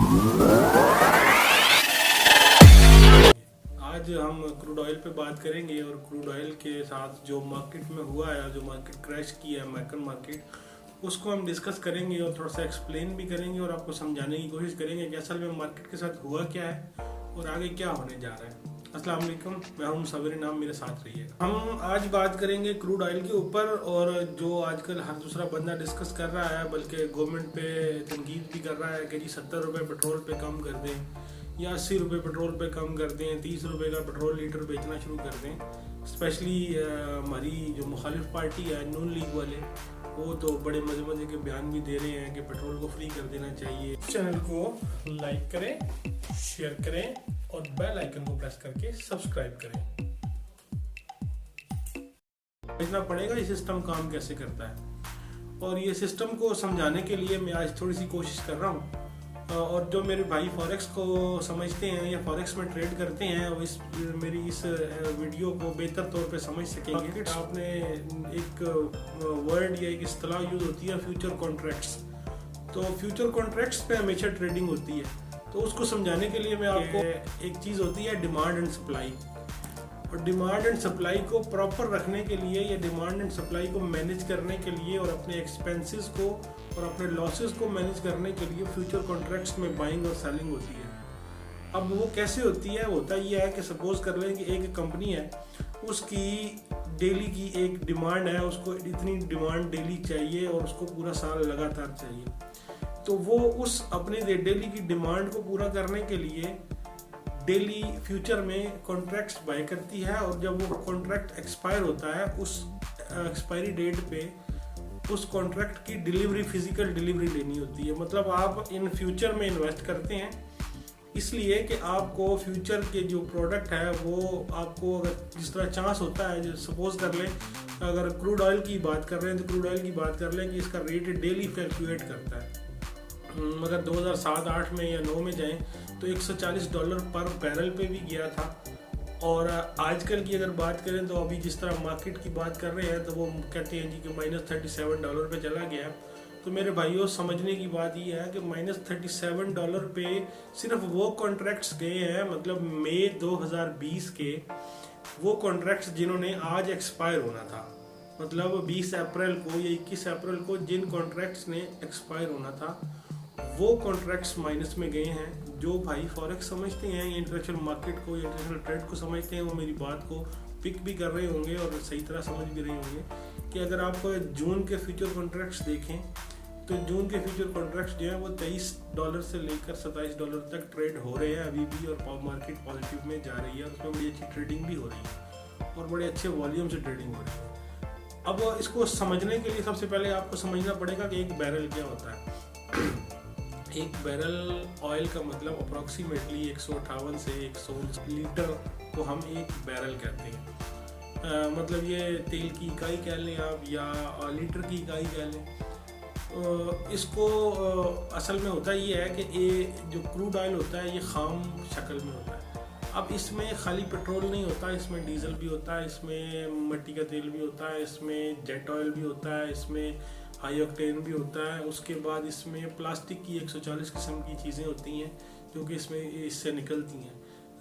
आज हम crude oil पे बात करेंगे और क्रूड ऑयल के साथ जो मार्केट में हुआ है, जो मार्केट क्रैश किया है अमेरिकन मार्केट, उसको हम डिस्कस करेंगे और थोड़ा सा एक्सप्लेन भी करेंगे और आपको समझाने की कोशिश करेंगे कि असल में मार्केट के साथ हुआ क्या है और आगे क्या होने जा रहा है। अस्सलाम वालेकुम, मैं हूं मुसव्विर, नाम मेरे साथ रहिएगा। हम आज बात करेंगे क्रूड ऑयल के ऊपर, और जो आजकल हर दूसरा बंदा डिस्कस कर रहा है, बल्कि गवर्नमेंट पे तनकीद भी कर रहा है कि जी 70 रुपये पेट्रोल पे कम कर दें या 80 रुपये पेट्रोल पे कम कर दें, 30 रुपये का पेट्रोल लीटर बेचना शुरू कर दें। स्पेशली हमारी जो मुखालिफ पार्टी है नून लीग वाले, वो तो बड़े मजे मजे के बयान भी दे रहे हैं कि पेट्रोल को फ्री कर देना चाहिए। चैनल को लाइक करें, शेयर करें और बेल आइकन को प्रेस करके सब्सक्राइब करें। समझना पड़ेगा ये सिस्टम काम कैसे करता है, और ये सिस्टम को समझाने के लिए मैं आज थोड़ी सी कोशिश कर रहा हूँ। और जो मेरे भाई फॉरेक्स को समझते हैं या फॉरेक्स में ट्रेड करते हैं, वो मेरी इस वीडियो को बेहतर तौर पे समझ सकेंगे। आपने एक वर्ड या एक इस्तेलाह यूज होती है फ्यूचर कॉन्ट्रैक्ट्स, तो फ्यूचर कॉन्ट्रैक्ट्स पे हमेशा ट्रेडिंग होती है। तो उसको समझाने के लिए मैं आपको एक चीज़ होती है डिमांड एंड सप्लाई, और डिमांड एंड सप्लाई को प्रॉपर रखने के लिए या डिमांड एंड सप्लाई को मैनेज करने के लिए और अपने एक्सपेंसेस को और अपने लॉसेस को मैनेज करने के लिए फ्यूचर कॉन्ट्रैक्ट्स में बाइंग और सेलिंग होती है। अब वो कैसे होती है? होता ये है कि सपोज कर लें कि एक कंपनी है, उसकी डेली की एक डिमांड है, उसको इतनी डिमांड डेली चाहिए और उसको पूरा साल लगातार चाहिए। तो वो उस अपनी डेली की डिमांड को पूरा करने के लिए डेली फ्यूचर में कॉन्ट्रैक्ट्स बाय करती है, और जब वो कॉन्ट्रैक्ट एक्सपायर होता है, उस एक्सपायरी डेट पे उस कॉन्ट्रैक्ट की डिलीवरी, फिजिकल डिलीवरी लेनी होती है। मतलब आप इन फ्यूचर में इन्वेस्ट करते हैं इसलिए कि आपको फ्यूचर के जो प्रोडक्ट है वो आपको, अगर जिस तरह चांस होता है, जो सपोज कर लें अगर क्रूड ऑयल की बात कर रहे हैं तो क्रूड ऑयल की बात कर लें कि इसका रेट डेली फ्लक्चुएट करता है। मगर 2007-8 में या 9 में जाएं तो $140 पर बैरल पे भी गया था, और आजकल की अगर बात करें तो अभी जिस तरह मार्केट की बात कर रहे हैं तो वो कहते हैं जी कि -$37 पे चला गया। तो मेरे भाइयों, समझने की बात ये है कि -$37 पे सिर्फ वो कॉन्ट्रैक्ट्स गए हैं, मतलब मई 2020 के वो कॉन्ट्रैक्ट्स जिन्होंने आज एक्सपायर होना था, मतलब 20 अप्रैल को या 21 अप्रैल को जिन कॉन्ट्रैक्ट्स ने एक्सपायर होना था, वो कॉन्ट्रैक्ट्स माइनस में गए हैं। जो भाई फॉरेक्स समझते हैं, इंटरनेशनल मार्केट को या इंटरनेशनल ट्रेड को समझते हैं, वो मेरी बात को पिक भी कर रहे होंगे और सही तरह समझ भी रहे होंगे कि अगर आप जून के फ्यूचर कॉन्ट्रैक्ट्स देखें तो जून के फ्यूचर कॉन्ट्रैक्ट्स जो है वो $23 से लेकर $27 तक ट्रेड हो रहे हैं अभी भी, और मार्केट पॉजिटिव में जा रही है, और उसमें बड़ी अच्छी ट्रेडिंग भी हो रही है और बड़े अच्छे वॉल्यूम से ट्रेडिंग हो रही है। अब इसको समझने के लिए सबसे पहले आपको समझना पड़ेगा कि एक बैरल क्या होता है। एक बैरल ऑयल का मतलब अप्रॉक्सीमेटली 158 से 100 लीटर को हम एक बैरल कहते हैं। मतलब ये तेल की इकाई कह लें आप या लीटर की इकाई कह लें। इसको असल में होता ये है कि ये जो क्रूड ऑयल होता है ये खाम शक्ल में होता है। अब इसमें खाली पेट्रोल नहीं होता, इसमें डीजल भी होता है, इसमें मिट्टी का तेल भी होता है, इसमें जेट ऑयल भी होता है, इसमें हाई ऑक्टेन भी होता है। उसके बाद इसमें प्लास्टिक की 140 किस्म की चीज़ें होती हैं जो कि इससे निकलती हैं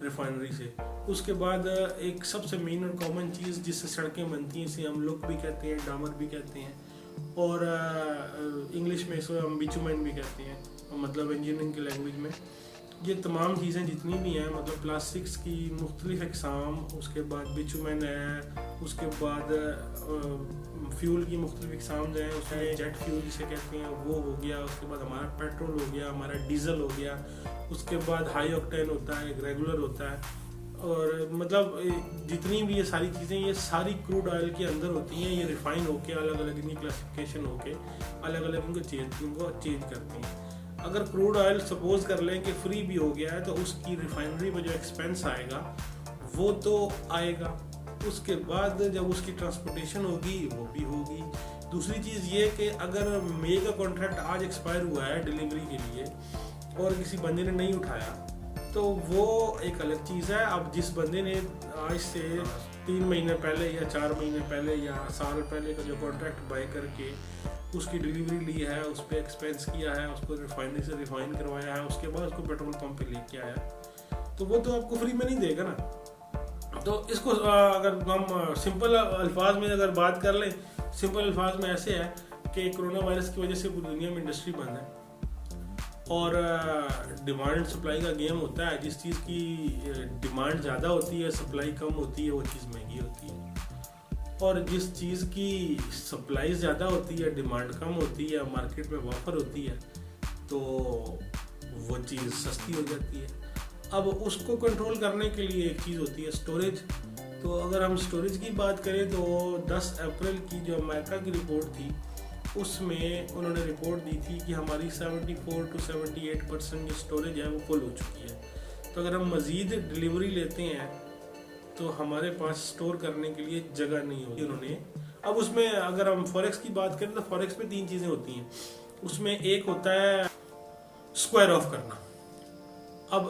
रिफाइनरी से। उसके बाद एक सबसे मेन और कॉमन चीज़ जिससे सड़कें बनती हैं, इसे हम लोग भी कहते हैं, डामर भी कहते हैं, और इंग्लिश में इसको हम बिचुमेन भी कहते हैं, मतलब इंजीनियरिंग की लैंग्वेज में। ये तमाम चीज़ें जितनी भी हैं, मतलब प्लास्टिक्स की मुख्तलिफ अक़साम, उसके बाद बिचुमेन है, उसके बाद फ्यूल की मुख्तलिफ अक़साम जो हैं, उसमें जेट फ्यूल जिसे कहते हैं वो हो गया, उसके बाद हमारा पेट्रोल हो गया, हमारा डीजल हो गया, उसके बाद हाई ऑक्टेन होता है, रेगुलर होता है, और मतलब जितनी भी ये सारी चीज़ें, ये सारी क्रूड ऑयल के अंदर होती हैं। ये रिफाइन होके अलग अलग इनकी क्लासिफिकेशन होके अलग अलग इनको चेंज करती हैं। अगर क्रूड ऑयल सपोज कर लें कि फ्री भी हो गया है तो उसकी रिफाइनरी में जो एक्सपेंस आएगा वो तो आएगा, उसके बाद जब उसकी ट्रांसपोर्टेशन होगी वो भी होगी। दूसरी चीज़ ये कि अगर मई का कॉन्ट्रैक्ट आज एक्सपायर हुआ है डिलीवरी के लिए और किसी बंदे ने नहीं उठाया तो वो एक अलग चीज़ है। अब जिस बंदे ने आज से 3 महीने पहले या 4 महीने पहले या साल पहले का जो कॉन्ट्रैक्ट बाय करके उसकी डिलीवरी ली है, उस पर एक्सपेंस किया है, उसको रिफाइनरी से रिफाइन करवाया है, उसके बाद उसको पेट्रोल पंप पे लेके आया, तो वो तो आपको फ्री में नहीं देगा ना। तो इसको अगर हम सिंपल अल्फाज में अगर बात कर लें, सिंपल अल्फाज में ऐसे है कि कोरोना वायरस की वजह से पूरी दुनिया में इंडस्ट्री बंद है और डिमांड सप्लाई का गेम होता है। जिस चीज़ की डिमांड ज़्यादा होती है, सप्लाई कम होती है, वो चीज़ महंगी होती है, और जिस चीज़ की सप्लाई ज़्यादा होती है, डिमांड कम होती है, मार्केट में ऑफर होती है, तो वो चीज़ सस्ती हो जाती है। अब उसको कंट्रोल करने के लिए एक चीज़ होती है स्टोरेज। तो अगर हम स्टोरेज की बात करें तो 10 अप्रैल की जो अमेरिका की रिपोर्ट थी, उसमें उन्होंने रिपोर्ट दी थी कि हमारी 74 to 78% जो स्टोरेज है वो फुल हो चुकी है। तो अगर हम मज़ीद डिलीवरी लेते हैं तो हमारे पास स्टोर करने के लिए जगह नहीं होगी उन्होंने। अब उसमें अगर हम फॉरेक्स की बात करें तो फॉरेक्स में 3 चीज़ें होती हैं। उसमें एक होता है स्क्वायर ऑफ करना, अब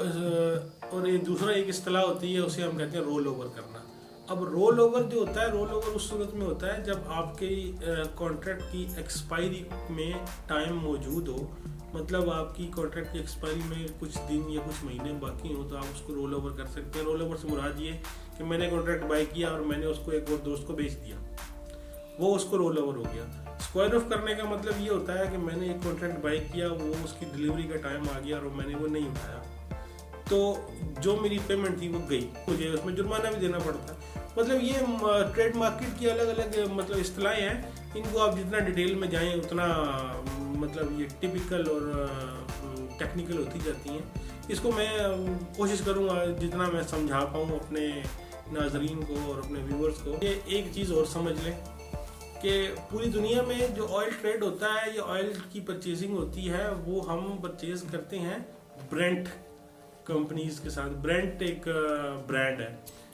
और ये दूसरा एक इस्तेलाह होती है, उसे हम कहते हैं रोल ओवर करना। अब रोल ओवर जो होता है, रोल ओवर उस सूरत में होता है जब आपके कॉन्ट्रैक्ट की एक्सपायरी में टाइम मौजूद हो, मतलब आपकी कॉन्ट्रैक्ट की एक्सपायरी में कुछ दिन या कुछ महीने बाकी हो, तो आप उसको रोल ओवर कर सकते हैं। रोल ओवर से मुराद ये कि मैंने कॉन्ट्रैक्ट बाय किया और मैंने उसको एक और दोस्त को बेच दिया, वो उसको रोल ओवर हो गया। स्क्वायर ऑफ करने का मतलब ये होता है कि मैंने एक कॉन्ट्रैक्ट बाय किया, वो उसकी डिलीवरी का टाइम आ गया और मैंने वो नहीं उठाया, तो जो मेरी पेमेंट थी वो गई, मुझे उसमें जुर्माना भी देना पड़ता है। मतलब ये ट्रेड मार्केट की अलग अलग मतलब इस्तिलाहें हैं, इनको आप जितना डिटेल में जाएं उतना मतलब ये टिपिकल और टेक्निकल होती जाती हैं। इसको मैं कोशिश करूँगा जितना मैं समझा पाऊँ अपने नाजरीन को और अपने व्यूअर्स को। ये एक चीज़ और समझ लें कि पूरी दुनिया में जो ऑयल ट्रेड होता है या ऑयल की परचेजिंग होती है, वो हम परचेज करते हैं ब्रेंट कंपनीज के साथ। ब्रेंट एक ब्रांड है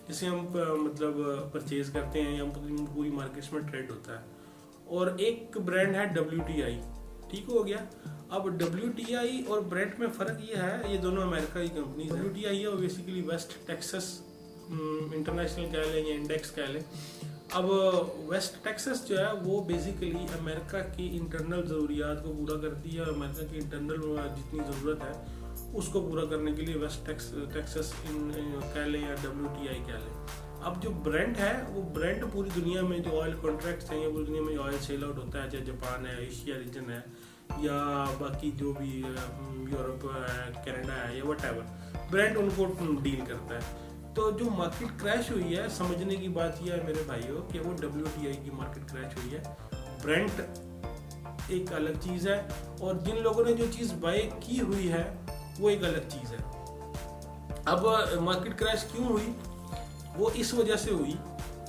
जिसे हम मतलब परचेज करते हैं या पूरी मार्केट्स में ट्रेड होता है, और एक ब्रांड है WTI। ठीक हो गया। अब WTI और ब्रेंट में फ़र्क ये है, ये दोनों अमेरिका की कंपनीज है। WTI है वो बेसिकली वेस्ट टेक्सास इंटरनेशनल कह लें या इंडेक्स कह लें। अब वेस्ट टेक्सास जो है वो बेसिकली अमेरिका की इंटरनल ज़रूरियात को पूरा करती है, और अमेरिका की इंटरनल जितनी ज़रूरत है उसको पूरा करने के लिए वेस्ट टेक्सास कह लें या WTI कह लें। अब जो ब्रेंट है, वो ब्रेंट पूरी दुनिया में जो ऑयल कॉन्ट्रैक्ट्स हैं या पूरी दुनिया में ऑयल सेल आउट होता है, चाहे जापान है, एशिया रीजन है, या बाकी जो भी यूरोप है, कनाडा है, या वट एवर, ब्रेंट उनको डील करता है। तो जो मार्केट क्रैश हुई है, समझने की बात यह है मेरे भाइयों कि वो WTI की मार्केट क्रैश हुई है। ब्रेंट एक अलग चीज़ है, और जिन लोगों ने जो चीज़ बाय की हुई है वो एक अलग चीज़ है। अब मार्केट क्रैश क्यों हुई? वो इस वजह से हुई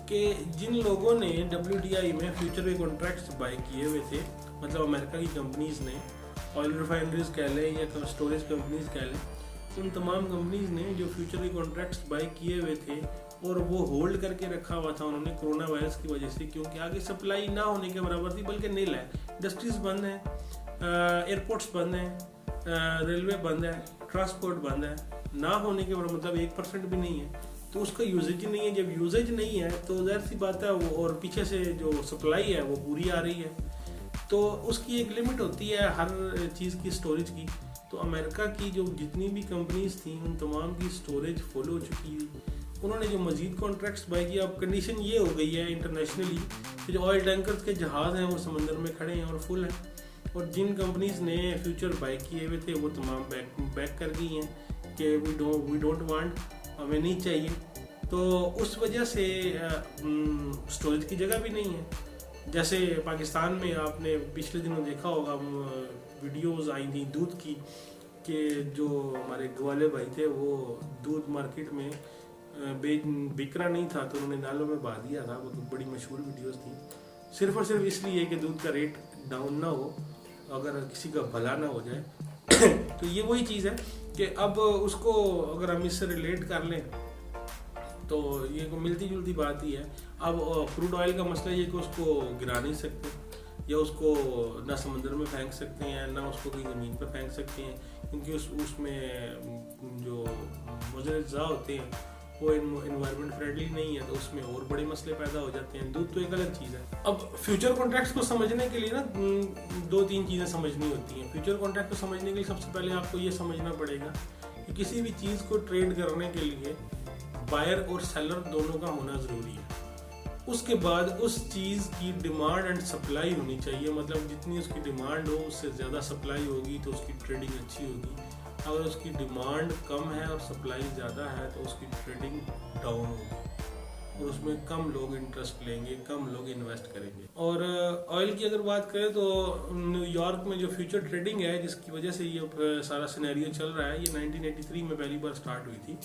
कि जिन लोगों ने WTI में फ्यूचर के कॉन्ट्रैक्ट्स बाय किए हुए थे, मतलब अमेरिका की कंपनीज ने, ऑयल रिफाइनरीज कह लें या स्टोरेज कंपनीज कह लें, उन तमाम कंपनीज ने जो फ्यूचर के कॉन्ट्रैक्ट्स बाय किए हुए थे और वो होल्ड करके रखा हुआ था उन्होंने कोरोना वायरस की वजह से, क्योंकि आगे सप्लाई ना होने के बराबर थी, बल्कि नील है। इंडस्ट्रीज बंद हैं, एयरपोर्ट्स बंद हैं, रेलवे बंद है, ट्रांसपोर्ट बंद है, ना होने के मतलब 1% भी नहीं है, तो उसका यूजेज ही नहीं है। जब यूजेज नहीं है तो ज़ाहिर सी बात है वो, और पीछे से जो सप्लाई है वो पूरी आ रही है, तो उसकी एक लिमिट होती है हर चीज़ की, स्टोरेज की। तो अमेरिका की जो जितनी भी कंपनीज थी उन तमाम की स्टोरेज फुल हो चुकी थी। उन्होंने जो मजीद कॉन्ट्रैक्ट्स बाय किया, अब कंडीशन ये हो गई है इंटरनेशनली कि जो ऑयल टैंकर्स के जहाज़ हैं वो समंदर में खड़े हैं और फुल हैं, और जिन कंपनीज ने फ्यूचर बाय किए हुए थे वो तमाम बैक कर गई हैं कि वी डोंट वांट, हमें नहीं चाहिए। तो उस वजह से स्टोरेज की जगह भी नहीं है। जैसे पाकिस्तान में आपने पिछले दिनों देखा होगा, वीडियोस आई थी दूध की, कि जो हमारे ग्वाले भाई थे वो दूध मार्केट में बिक रहा नहीं था, तो उन्होंने नालों में बहा दिया था। वो तो बड़ी मशहूर वीडियोस थी, सिर्फ और सिर्फ इसलिए कि दूध का रेट डाउन ना हो, अगर किसी का भला ना हो जाए। तो ये वही चीज़ है कि अब उसको अगर हम इससे रिलेट कर लें तो ये को मिलती जुलती बात ही है। अब क्रूड ऑयल का मसला ये कि उसको गिरा नहीं सकते, या उसको ना समुद्र में फेंक सकते हैं, ना उसको कहीं ज़मीन पर फेंक सकते हैं, क्योंकि उसमें जो मुजरजा होते हैं वो एनवायरनमेंट फ्रेंडली नहीं है, तो उसमें और बड़े मसले पैदा हो जाते हैं। दूध तो एक अलग चीज़ है। अब फ्यूचर कॉन्ट्रैक्ट्स को समझने के लिए ना 2-3 चीज़ें समझनी होती हैं। फ्यूचर कॉन्ट्रैक्ट को समझने के लिए सबसे पहले आपको ये समझना पड़ेगा कि किसी भी चीज़ को ट्रेड करने के लिए बायर और सेलर दोनों का होना ज़रूरी है। उसके बाद उस चीज़ की डिमांड एंड सप्लाई होनी चाहिए, मतलब जितनी उसकी डिमांड हो उससे ज़्यादा सप्लाई होगी तो उसकी ट्रेडिंग अच्छी होगी। अगर उसकी डिमांड कम है और सप्लाई ज़्यादा है तो उसकी ट्रेडिंग डाउन होगी और उसमें कम लोग इंटरेस्ट लेंगे, कम लोग इन्वेस्ट करेंगे। और ऑयल की अगर बात करें तो न्यूयॉर्क में जो फ्यूचर ट्रेडिंग है, जिसकी वजह से ये सारा सिनेरियो चल रहा है, ये 1983 में पहली बार स्टार्ट हुई थी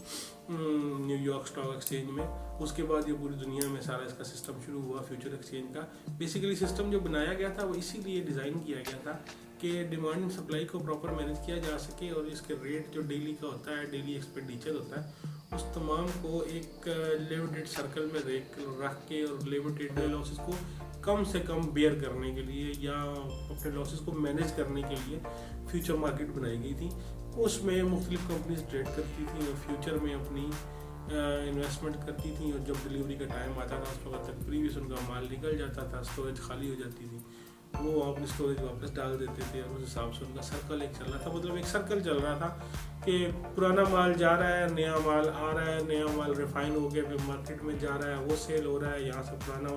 न्यूयॉर्क स्टॉक एक्सचेंज में। उसके बाद ये पूरी दुनिया में सारा इसका सिस्टम शुरू हुआ फ्यूचर एक्सचेंज का। बेसिकली सिस्टम जो बनाया गया था वो इसीलिए डिज़ाइन किया गया था कि डिमांड एंड सप्लाई को प्रॉपर मैनेज किया जा सके और इसके रेट जो डेली का होता है, डेली एक्सपेंडिचर होता है, उस तमाम को एक लिमिटेड सर्कल में रख के और लिमिटेड लॉसेस को कम से कम बेयर करने के लिए या अपने लॉसेस को मैनेज करने के लिए फ्यूचर मार्केट बनाई गई थी। उसमें मुख्तलिफ कंपनीज ट्रेड करती थी और फ्यूचर में अपनी इन्वेस्टमेंट करती थी, और जब डिलीवरी का टाइम आता था उस वक्त तक प्रीवियस उनका माल निकल जाता था, स्टोरेज खाली हो जाती थी, वो अपनी स्टोरेज वापस डाल देते थे और उस हिसाब से उनका सर्कल एक चल रहा था। मतलब एक सर्कल चल रहा था कि पुराना माल जा रहा है, नया माल आ रहा है, नया माल रिफाइन हो गया फिर मार्केट में जा रहा है, वो सेल हो रहा है, यहाँ से पुराना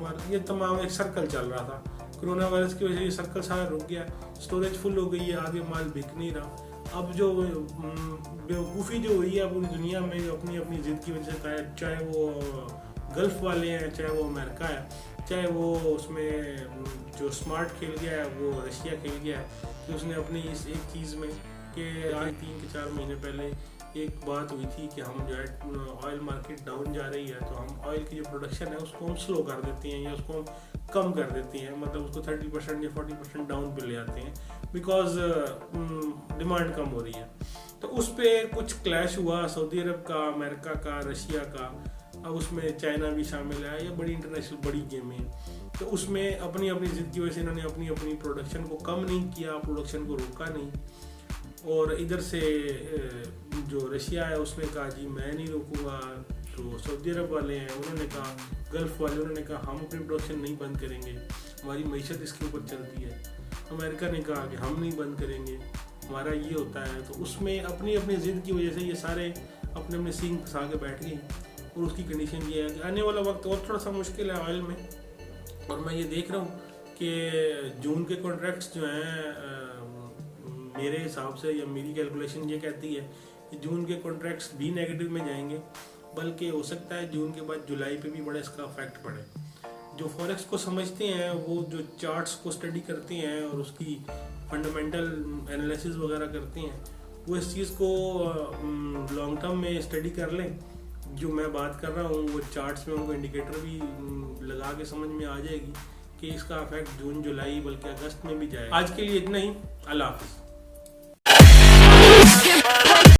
माल, ये तमाम एक सर्कल चल रहा था। कोरोना वायरस की वजह से ये सर्कल सारा रुक गया, स्टोरेज फुल हो गई है, आगे माल बिक नहीं रहा। अब जो बेवकूफ़ी जो हुई है पूरी दुनिया में, जो अपनी अपनी ज़िद की वजह से, चाहे वो गल्फ़ वाले हैं, चाहे वो अमेरिका है, चाहे वो उसमें जो स्मार्ट खेल गया है वो रशिया खेल गया है, कि उसने अपनी इस एक चीज़ में कि आज 3-4 महीने पहले एक बात हुई थी कि हम जो है ऑयल मार्केट डाउन जा रही है तो हम ऑयल की जो प्रोडक्शन है उसको हम स्लो कर देते हैं या उसको हम कम कर देते हैं, मतलब उसको 30% या 40% डाउन पे ले आते हैं बिकॉज डिमांड कम हो रही है। तो उस पर कुछ क्लैश हुआ सऊदी अरब का, अमेरिका का, रशिया का, अब उसमें चाइना भी शामिल है। ये बड़ी इंटरनेशनल बड़ी गेम है, तो उसमें अपनी अपनी जिद की वजह से इन्होंने अपनी अपनी प्रोडक्शन को कम नहीं किया, प्रोडक्शन को रोका नहीं। और इधर से जो रशिया है उसने कहा जी मैं नहीं रोकूंगा, तो सऊदी अरब वाले हैं उन्होंने कहा, गल्फ़ वाले उन्होंने कहा हम अपनी प्रोडक्शन नहीं बंद करेंगे, हमारी मईशत इसके ऊपर चलती है। अमेरिका ने कहा कि हम नहीं बंद करेंगे, हमारा ये होता है। तो उसमें अपनी अपनी ज़िद की वजह से ये सारे अपने अपने सींग फंसा के बैठ गए। और उसकी कंडीशन ये है कि आने वाला वक्त और थोड़ा सा मुश्किल है ऑयल में। और मैं ये देख रहा हूँ कि जून के कॉन्ट्रैक्ट्स जो हैं मेरे हिसाब से या मेरी कैलकुलेशन ये कहती है कि जून के कॉन्ट्रैक्ट्स भी नेगेटिव में जाएंगे, बल्कि हो सकता है जून के बाद जुलाई पे भी बड़ा इसका इफेक्ट पड़े। जो फॉरेक्स को समझते हैं वो जो चार्ट्स को स्टडी करते हैं और उसकी फंडामेंटल एनालिसिस वगैरह करते हैं, वो इस चीज़ को लॉन्ग टर्म में स्टडी कर लें। जो मैं बात कर रहा हूँ वो चार्ट्स में उनको इंडिकेटर भी लगा के समझ में आ जाएगी कि इसका इफेक्ट जून, जुलाई बल्कि अगस्त में भी जाएगा। आज के लिए इतना ही, अल्लाह हाफिज़।